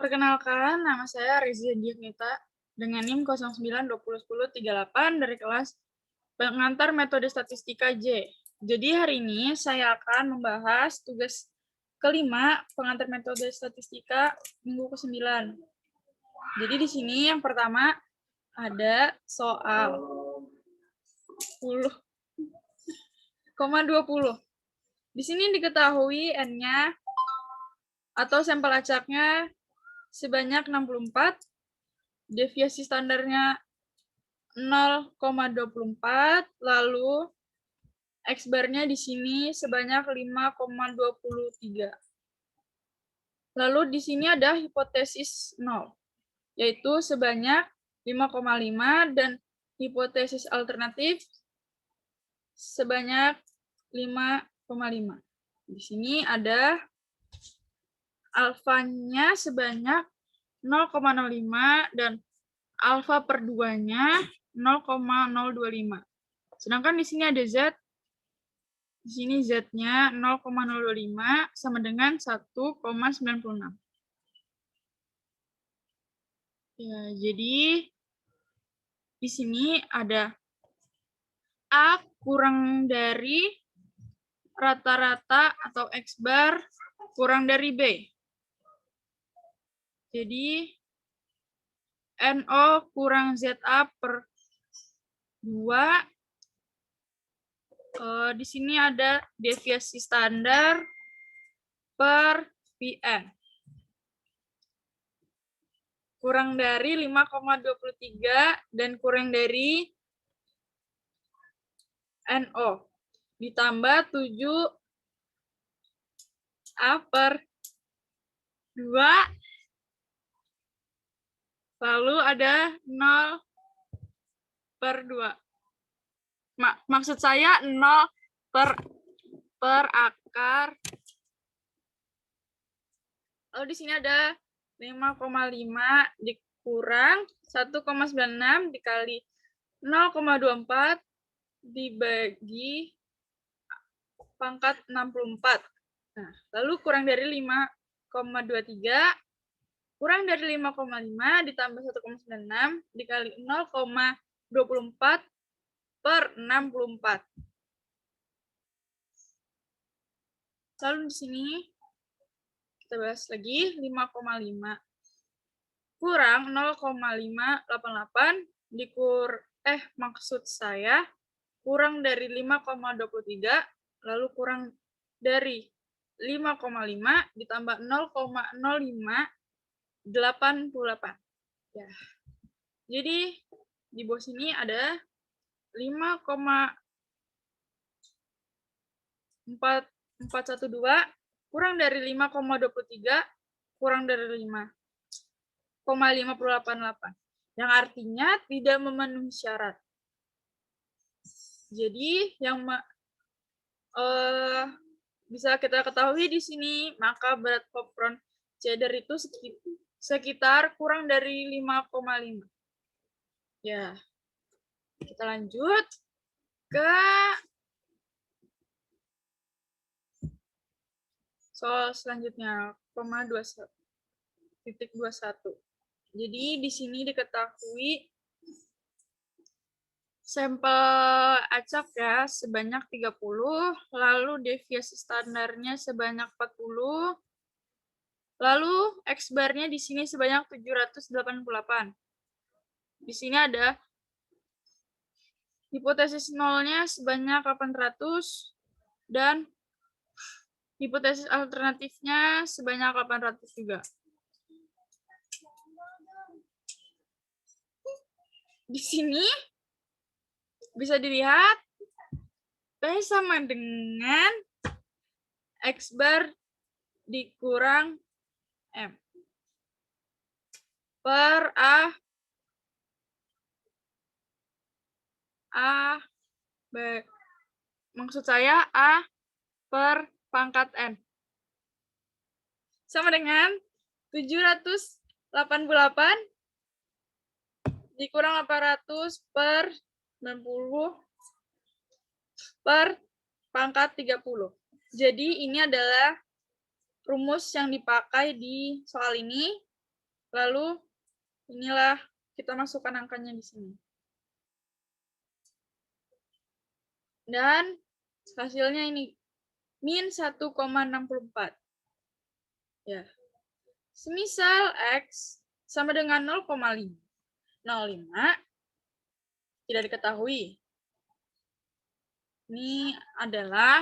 Perkenalkan, nama saya Rizia Diagnita dengan NIM 09201038 dari kelas pengantar metode statistika J. Jadi hari ini saya akan membahas tugas kelima pengantar metode statistika minggu ke-9. Jadi di sini yang pertama ada soal 10,20. Di sini diketahui N-nya atau sampel acaknya sebanyak 64, deviasi standarnya 0,24, lalu X-bar-nya di sini sebanyak 5,23. Lalu di sini ada hipotesis 0, yaitu sebanyak 5,5 dan hipotesis alternatif sebanyak 5,5. Di sini ada alfanya sebanyak 0,05 dan alfa per 2-nya 0,025. Sedangkan di sini ada Z. Di sini Z-nya 0,025 sama dengan 1,96. Ya, jadi di sini ada A kurang dari rata-rata atau X-bar kurang dari B. Jadi NO kurang ZA per 2. Di sini ada deviasi standar per PN. Kurang dari 5,23 dan kurang dari NO. Ditambah 7A per 2. Lalu ada 0 per 2. Maksud saya 0 per akar. Lalu di sini ada 5,5 dikurang 1,96 dikali 0,24 dibagi pangkat 64. Nah, lalu kurang dari 5,23 kurang dari 5,5 ditambah 1,96 dikali 0,24 per 64. Lalu di sini kita bahas lagi 5,5 kurang 0,588 maksud saya kurang dari 5,23 lalu kurang dari 5,5 ditambah 0,0588. Ya. Jadi di bawah sini ada 5,412 kurang dari 5,23 kurang dari 5,588. Yang artinya tidak memenuhi syarat. Jadi yang bisa kita ketahui di sini, maka berat popcorn cheddar itu sekitar kurang dari 5,5. Ya, kita lanjut ke soal selanjutnya, 21. Jadi di sini diketahui sampel acak ya sebanyak 30, lalu deviasi standarnya sebanyak 40, lalu X-bar-nya di sini sebanyak 788. Di sini ada hipotesis nolnya sebanyak 800 dan hipotesis alternatifnya sebanyak 800 juga. Di sini bisa dilihat P sama dengan X-bar dikurang M per maksud saya A per pangkat N. Sama dengan 788 dikurang 800 per 90 per pangkat 30. Jadi ini adalah rumus yang dipakai di soal ini. Lalu inilah kita masukkan angkanya di sini. Dan hasilnya ini min 1,64. Ya. Semisal X sama dengan 0,5. 0,5 tidak diketahui. Ini adalah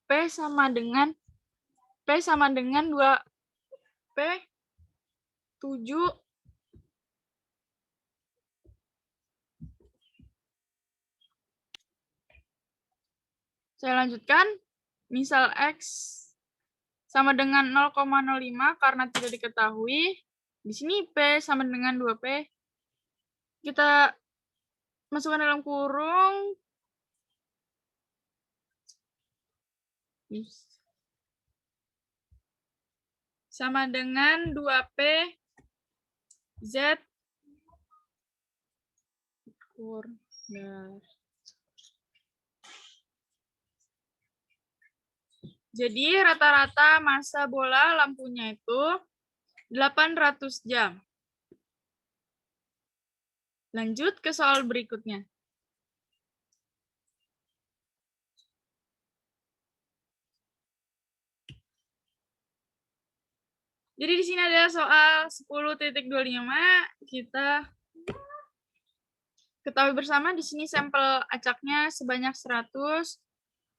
P sama dengan 2 P 7 Saya lanjutkan. Misal X sama dengan 0,05 karena tidak diketahui. Di sini P sama dengan 2P. Kita masukkan dalam kurung. Sama dengan 2P Z Jadi rata-rata masa bola lampunya itu 800 jam. Lanjut ke soal berikutnya. Jadi di sini ada soal 10.25. Kita ketahui bersama di sini sampel acaknya sebanyak 100.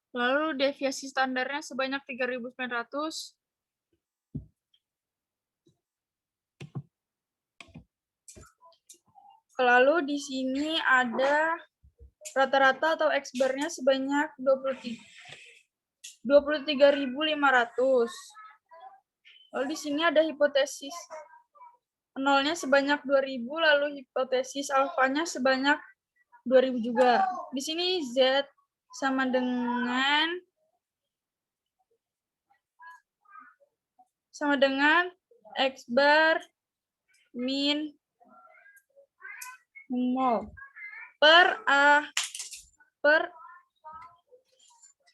Lalu deviasi standarnya sebanyak 3.900. Lalu di sini ada rata-rata atau X-bar-nya sebanyak 23.500. Lalu di sini ada hipotesis nolnya sebanyak 2.000, lalu hipotesis alfanya sebanyak 2.000 juga. Di sini Z sama dengan X-bar min mol per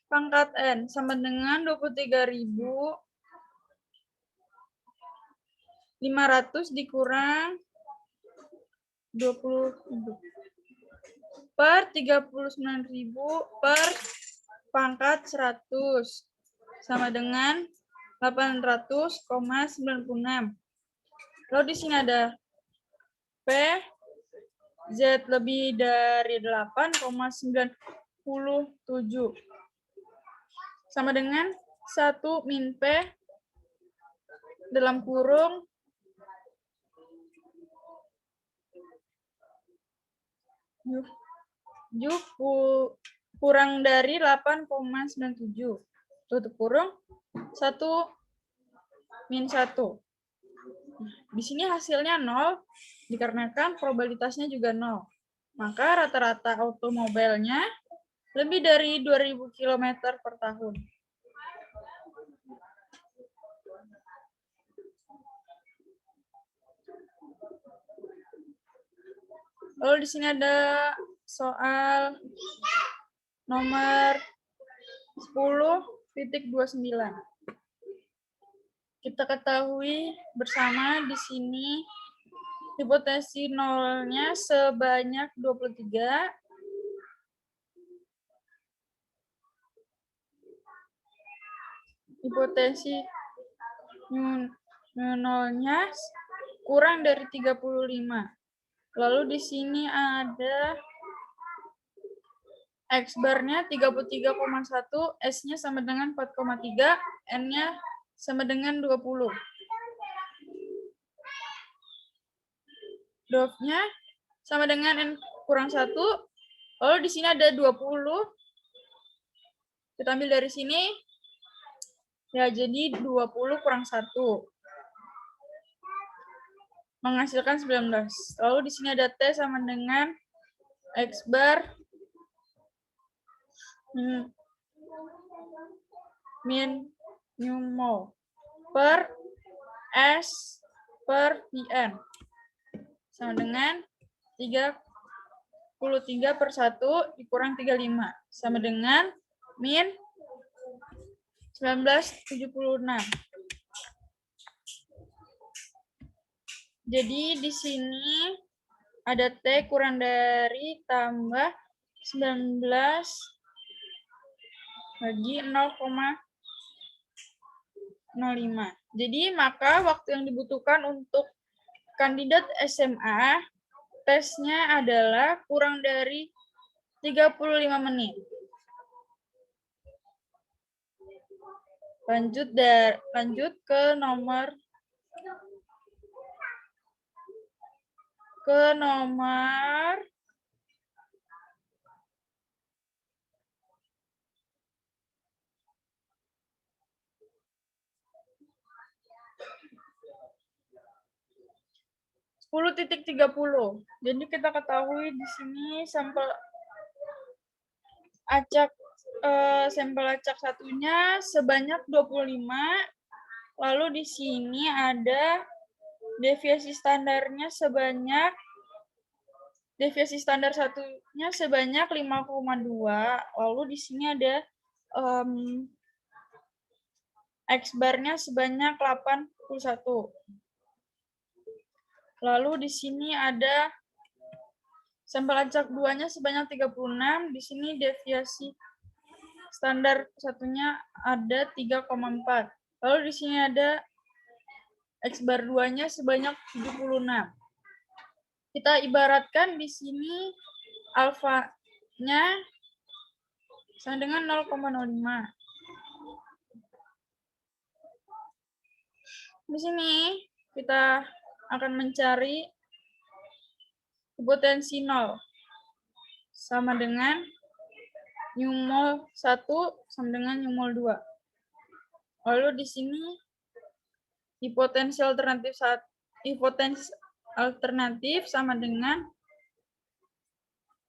pangkat N sama dengan 23.500 dikurang 20.000 per 39.000 per pangkat 100 sama dengan 800,96. Lalu di sini ada P Z lebih dari 8,97 sama dengan 1 min P dalam kurung 7 kurang dari 8,97 tutup kurung 1 min 1. Di sini hasilnya 0 dikarenakan probabilitasnya juga 0. Maka rata-rata automobilnya lebih dari 2.000 km per tahun. Lalu di sini ada soal nomor 10.29. Kita ketahui bersama di sini hipotesis nolnya sebanyak 23. Hipotesis nolnya kurang dari 35. Lalu di sini ada X-bar-nya 33,1, S-nya sama dengan 4,3, N-nya sama dengan 20. Dov-nya sama dengan N kurang 1. Lalu di sini ada 20. Kita ambil dari sini. Ya, jadi 20 kurang 1. Menghasilkan 19. Lalu di sini ada T sama dengan X-bar min mol per S per Pn sama dengan 33/1 dikurang 35 sama dengan min 1976. Jadi di sini ada T kurang dari tambah 19 bagi 0,05. Jadi maka waktu yang dibutuhkan untuk kandidat SMA tesnya adalah kurang dari 35 menit. Lanjut ke nomor 10.30. Jadi kita ketahui di sini sampel acak satunya sebanyak 25. Lalu di sini ada deviasi standar satunya sebanyak 5,2. Lalu di sini ada X-bar-nya sebanyak 81. Lalu di sini ada sampel acak 2-nya sebanyak 36. Di sini deviasi standar satunya ada 3,4. Lalu di sini ada X-bar 2-nya sebanyak 76. Kita ibaratkan di sini alfa-nya sama dengan 0,05. Di sini kita akan mencari hipotensi 0 sama dengan nu-mol 1 sama dengan nu-mol 2. Lalu di sini hipotensi alternatif sama dengan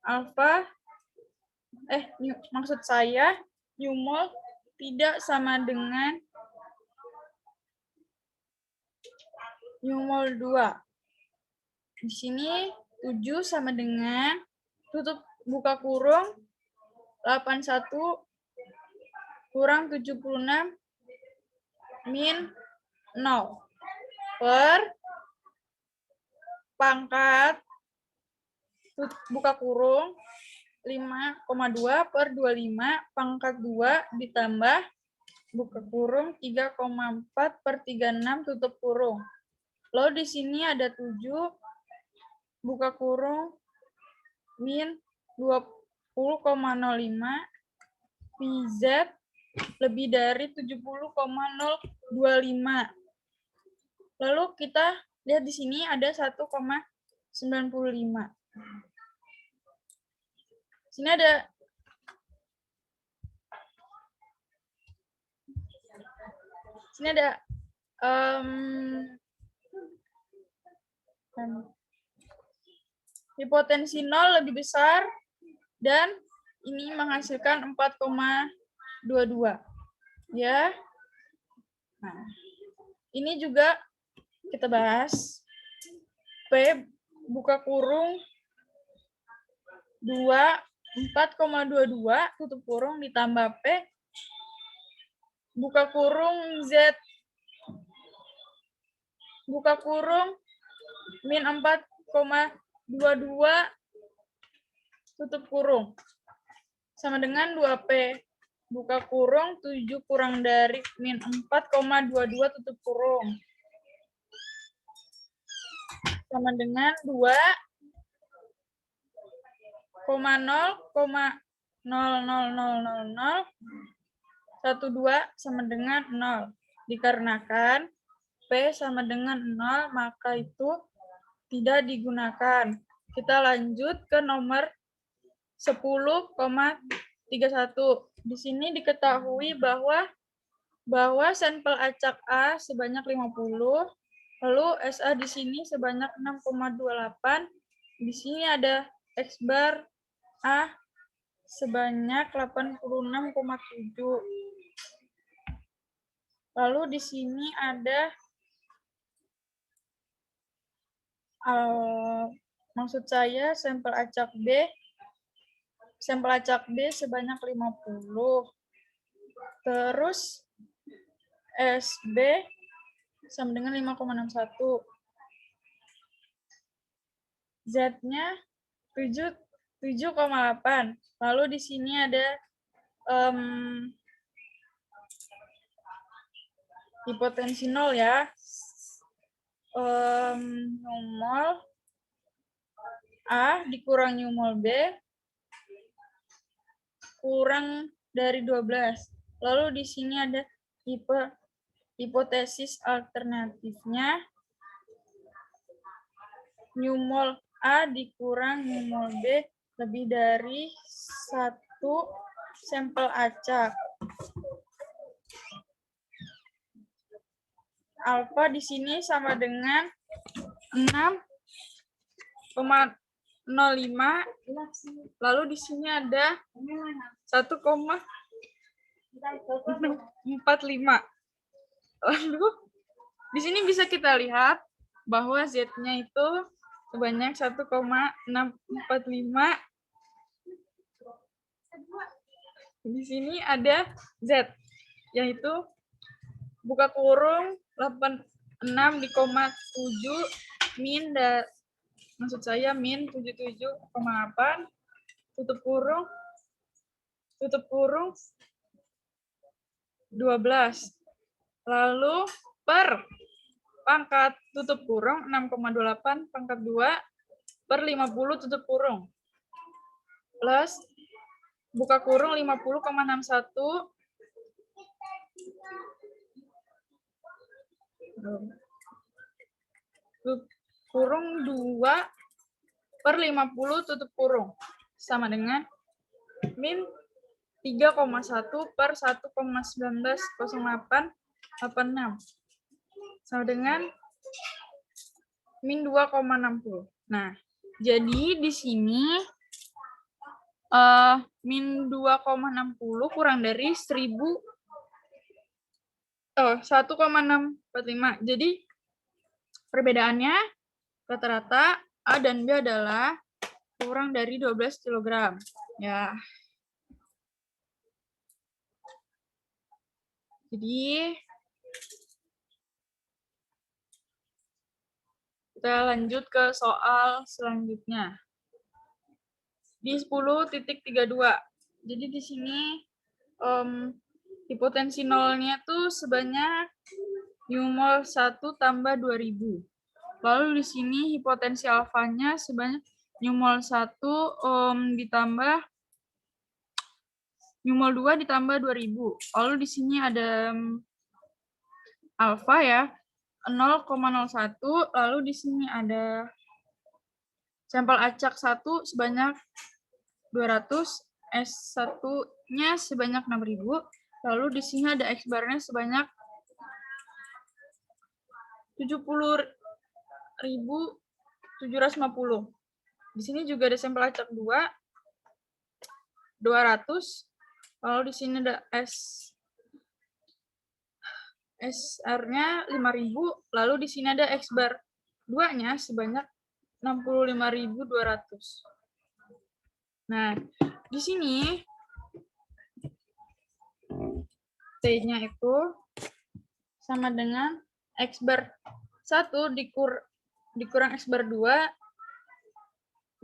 alfa maksud saya nu-mol tidak sama dengan nu-mol 2. Di sini 7 sama dengan tutup buka kurung 81 kurang 76 min 0 per pangkat buka kurung 5,2 per 25 pangkat 2 ditambah buka kurung 3,4 per 36 tutup kurung. Lalu di sini ada 7 buka kurung min 20,05 PZ lebih dari 70,025. Lalu kita lihat di sini ada 1,95. Sini ada hipotensi 0 lebih besar dan ini menghasilkan 4,22. Ya. Nah, ini juga kita bahas. P buka kurung 2 4,22 tutup kurung ditambah P buka kurung Z buka kurung min 4,22 tutup kurung sama dengan 2P buka kurung 7 kurang dari min 4,22 tutup kurung sama dengan 2,0,0000012 sama dengan 0. Dikarenakan P sama dengan 0, maka itu tidak digunakan. Kita lanjut ke nomor 10,31. Di sini diketahui bahwa sampel acak A sebanyak 50, lalu SA di sini sebanyak 6,28. Di sini ada X-bar A sebanyak 86,7. Lalu di sini ada maksud saya sampel acak B sebanyak 50. Terus SB sama dengan 5,61. Z-nya 7,8. Lalu di sini ada hipotensi 0 ya. Mol A dikurang mol B kurang dari 12. Lalu di sini ada hipotesis alternatifnya mol A dikurang mol B lebih dari 1 sampel acak. Alfa di sini sama dengan 6,05. Lalu di sini ada 1,45. Lalu di sini bisa kita lihat bahwa Z-nya itu sebanyak 1,645. Di sini ada Z, yaitu buka kurung 86 di 7 min maksud saya min 77,8 tutup kurung 12. Lalu per pangkat tutup kurung 6,28 pangkat 2 per 50 tutup kurung plus buka kurung 50,61 kurung 2 per 50 tutup kurung sama dengan min 3,1 per 1,190886 sama dengan min 2,60. Nah, jadi di sini min 2,60 kurang dari 1,645. Jadi perbedaannya rata-rata A dan B adalah kurang dari 12 kg. Ya. Jadi kita lanjut ke soal selanjutnya. Di 10.32. Jadi di sini hipotensi nolnya tuh sebanyak mol 1 tambah 2000. Lalu di sini hipotensi alfanya sebanyak mol 1 ditambah mol 2 ditambah 2000. Lalu di sini ada alfa ya 0,01. Lalu di sini ada sampel acak 1 sebanyak 200, S1-nya sebanyak 6000. Lalu di sini ada X bar-nya sebanyak 70.750. Di sini juga ada sampel acak 2 200. Lalu di sini ada SR-nya 5000. Lalu di sini ada X bar 2-nya sebanyak 65.200. Nah, di sini T-nya itu sama dengan X bar 1 dikurang X bar 2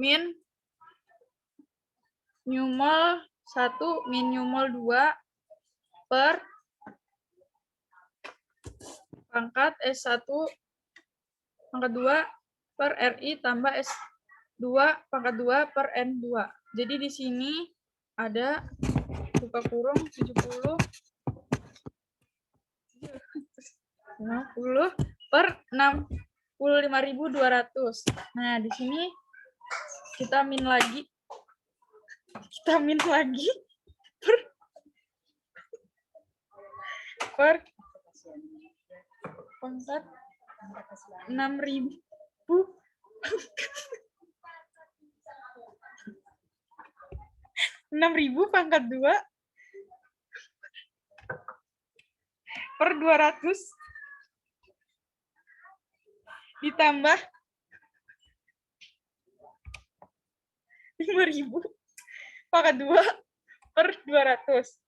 min mol 1 min mol 2 per pangkat S1 pangkat 2 per RI tambah S2 pangkat 2 per N2. Jadi di sini ada buka kurung 70 per 65.200. Nah, di sini kita min lagi per pangkat 6.000 pangkat 2 per 200 ditambah 5.000 pangkat 2 per 200.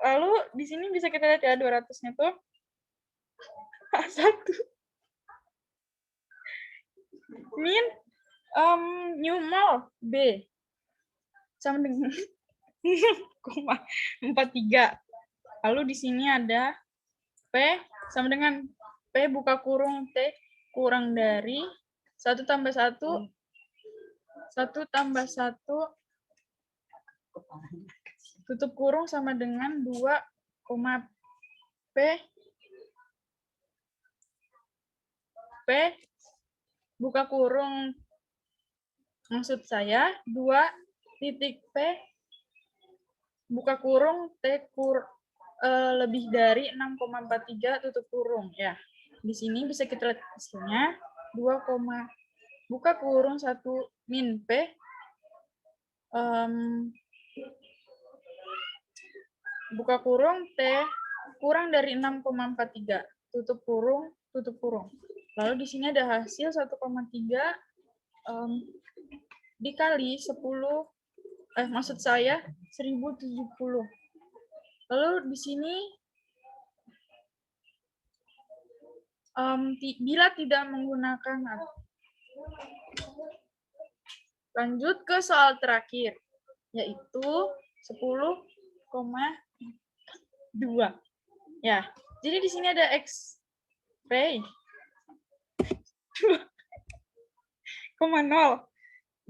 Lalu di sini bisa kita lihat ya 200-nya tuh A1 min Newmol B sama dengan 0,43. Lalu di sini ada P sama dengan P buka kurung T kurang dari 1 tambah 1, 1 tambah 1, tutup kurung sama dengan 2, P, P, buka kurung, maksud saya 2 titik P, buka kurung T lebih dari 6,43 tutup kurung. Ya, di sini bisa kita lihat hasilnya 2, buka kurung 1 min P, buka kurung T kurang dari 6,43 tutup kurung. Lalu di sini ada hasil 1,3 dikali 10, maksud saya 1070. Lalu di sini bila tidak menggunakan, lanjut ke soal terakhir, yaitu 10,2. Ya, jadi di sini ada X-ray 2,0.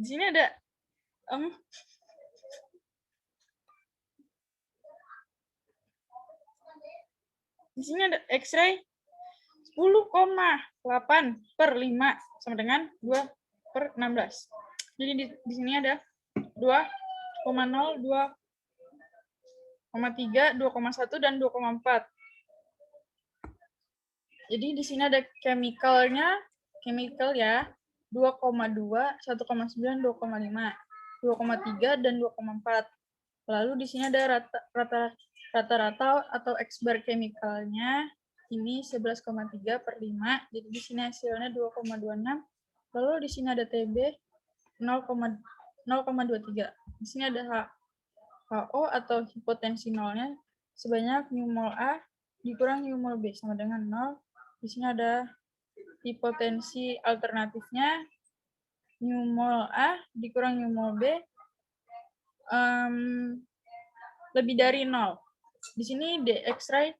Di sini ada di sini ada X-ray 10,8 per 5 sama dengan 2 per 16. Jadi di sini ada 2,0, 2,3, 2,1, dan 2,4. Jadi di sini ada chemical ya, 2,2, 1,9, 2,5, 2,3, dan 2,4. Lalu di sini ada rata-rata atau X-bar chemicalnya, ini 11,3 per 5, jadi di sini hasilnya 2,26. Lalu di sini ada TB 0,23. Di sini ada HO atau hipotensi nolnya sebanyak newmol A dikurang newmol B sama dengan 0. Di sini ada hipotensi alternatifnya newmol A dikurang newmol B lebih dari 0. Di sini X-ray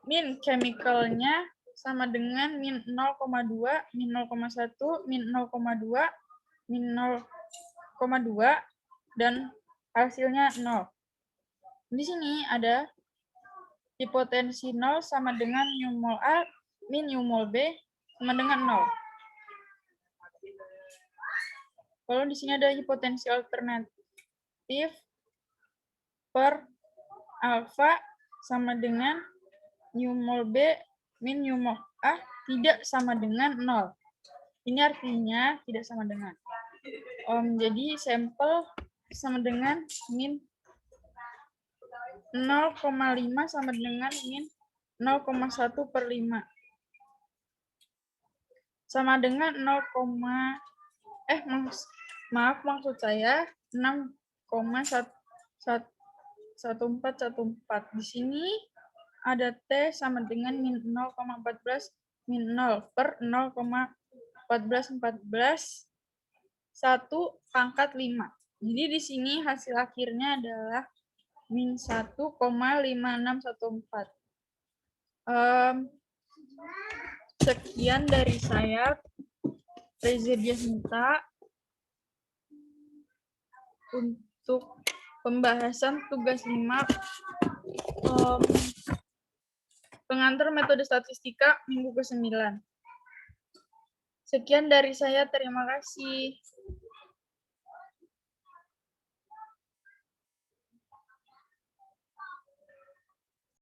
min chemicalnya sama dengan min 0,2, min 0,1, min 0,2, min 0,2, dan hasilnya 0. Di sini ada hipotensi 0 sama dengan newmol A min newmol B sama dengan 0. Lalu di sini ada hipotensi alternatif per alfa sama dengan newmol B min newmol A tidak sama dengan 0. Ini artinya tidak sama dengan. Jadi sampel sama dengan min 0,5 sama dengan min 0,1 per 5. Sama dengan 0,1414. Di sini ada T sama dengan min 0,14 min 0 per 0,1414 1 pangkat 5. Jadi di sini hasil akhirnya adalah min 1,5614. Sekian dari saya, Reza Diasmita, untuk pembahasan tugas 5 pengantar metode statistika minggu ke-9. Sekian dari saya, terima kasih.